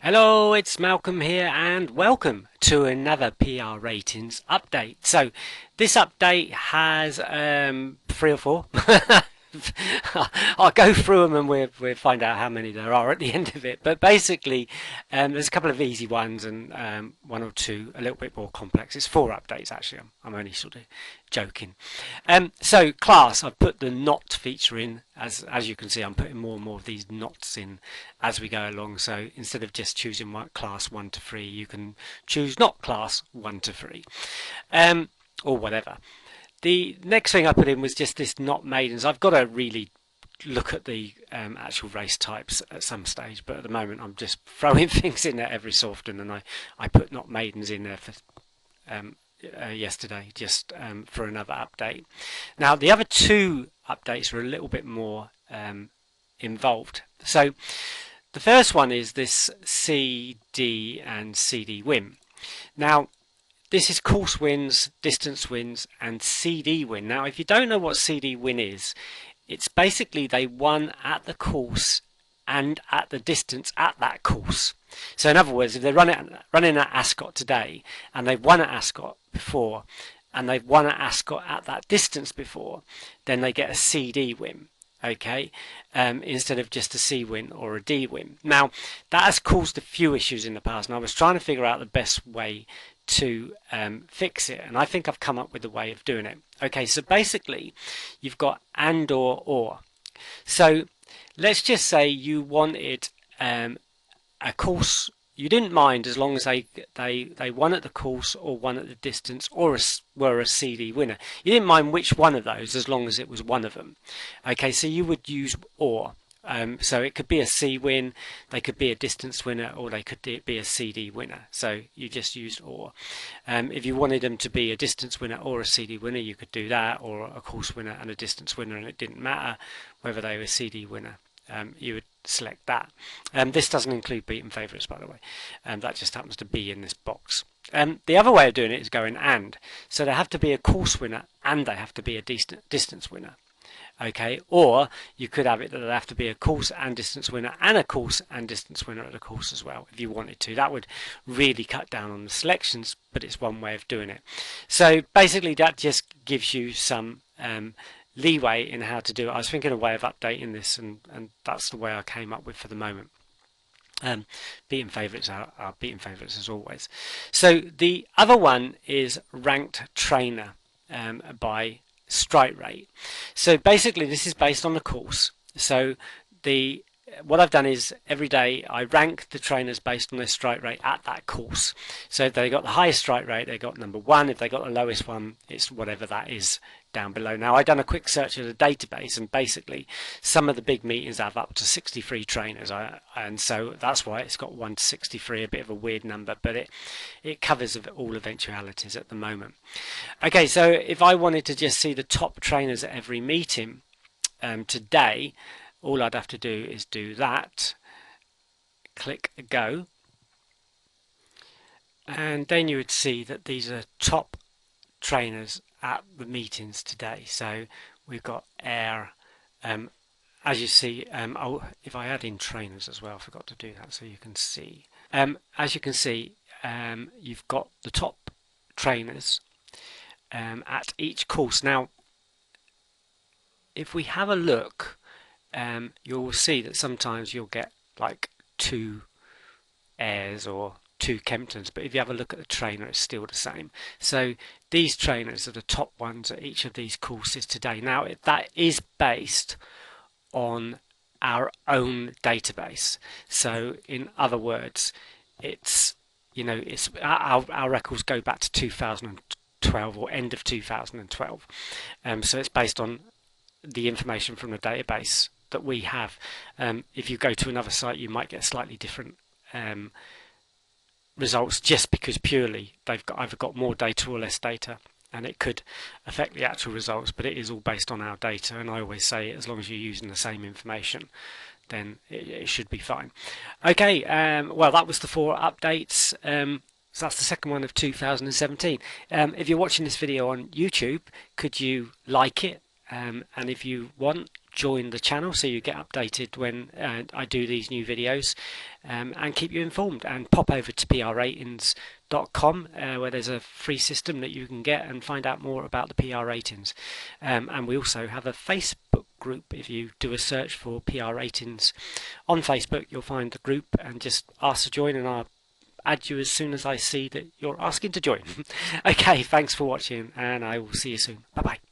Hello, it's Malcolm here and welcome to another PR ratings update. So this update has three or four. I'll go through them and we'll find out how many there are at the end of it. But basically, there's a couple of easy ones and one or two a little bit more complex. It's four updates actually. I'm only sort of joking. So class, I've put the not feature in. As you can see, I'm putting more and more of these nots in as we go along. So instead of just choosing class 1 to 3, you can choose not class 1 to 3, or whatever. The next thing I put in was just this not maidens. I've got to really look at the actual race types at some stage, but at the moment I'm just throwing things in there every so often, and I put not maidens in there for yesterday just for another update. Now the other two updates are a little bit more involved. So the first one is this CD and CD win. Now this is course wins, distance wins, and CD win. Now, if you don't know what CD win is, it's basically they won at the course and at the distance at that course. So in other words, if they're running at Ascot today and they've won at Ascot before and they've won at Ascot at that distance before, then they get a CD win. Okay, instead of just a C win or a D win. Now, that has caused a few issues in the past, and I was trying to figure out the best way to fix it, and I think I've come up with a way of doing it. Okay, so basically you've got and or. So let's just say you wanted a course, you didn't mind as long as they won at the course or won at the distance or were a CD winner. You didn't mind which one of those as long as it was one of them. Okay, so you would use or. So it could be a C win, they could be a distance winner, or they could be a CD winner. So you just used or. If you wanted them to be a distance winner or a CD winner, you could do that, or a course winner and a distance winner, and it didn't matter whether they were a CD winner. You would select that. This doesn't include beaten favourites, by the way. That just happens to be in this box. The other way of doing it is going and. So they have to be a course winner and they have to be a distance winner. Okay, or you could have it that they have to be a course and distance winner and a course and distance winner at a course as well, if you wanted to. That would really cut down on the selections, but it's one way of doing it. So basically that just gives you some leeway in how to do it. I was thinking a way of updating this, and that's the way I came up with for the moment. Beaten favourites are beaten favourites as always. So the other one is ranked trainer by strike rate. So basically this is based on the course. So what I've done is every day I rank the trainers based on their strike rate at that course. So if they got the highest strike rate, they got number one. If they got the lowest one, it's whatever that is down below. Now I've done a quick search of the database, and basically some of the big meetings have up to 63 trainers, and so that's why it's got 1 to 63, a bit of a weird number, but it covers all eventualities at the moment. Okay, so if I wanted to just see the top trainers at every meeting today, all I'd have to do is do that, click go, and then you would see that these are top trainers at the meetings today. So we've got air, as you see. If I add in trainers as well, I forgot to do that, so you can see. As you can see, you've got the top trainers at each course. Now, if we have a look, you'll see that sometimes you'll get like 2 airs or 2 Kemptons, but if you have a look at the trainer, it's still the same. So these trainers are the top ones at each of these courses today. Now that is based on our own database. So in other words, it's our records go back to 2012 or end of 2012. So it's based on the information from the database that we have. If you go to another site, you might get slightly different results, just because purely they've either got more data or less data, and it could affect the actual results, but it is all based on our data. And I always say, as long as you're using the same information, then it should be fine. Okay, well, that was the 4 updates. So that's the second one of 2017. If you're watching this video on YouTube, could you like it and if you want, join the channel so you get updated when I do these new videos, and keep you informed. And pop over to prratings.com where there's a free system that you can get and find out more about the PR ratings. And we also have a Facebook group. If you do a search for PR ratings on Facebook, you'll find the group, and just ask to join, and I'll add you as soon as I see that you're asking to join. Okay, thanks for watching, and I will see you soon. Bye bye.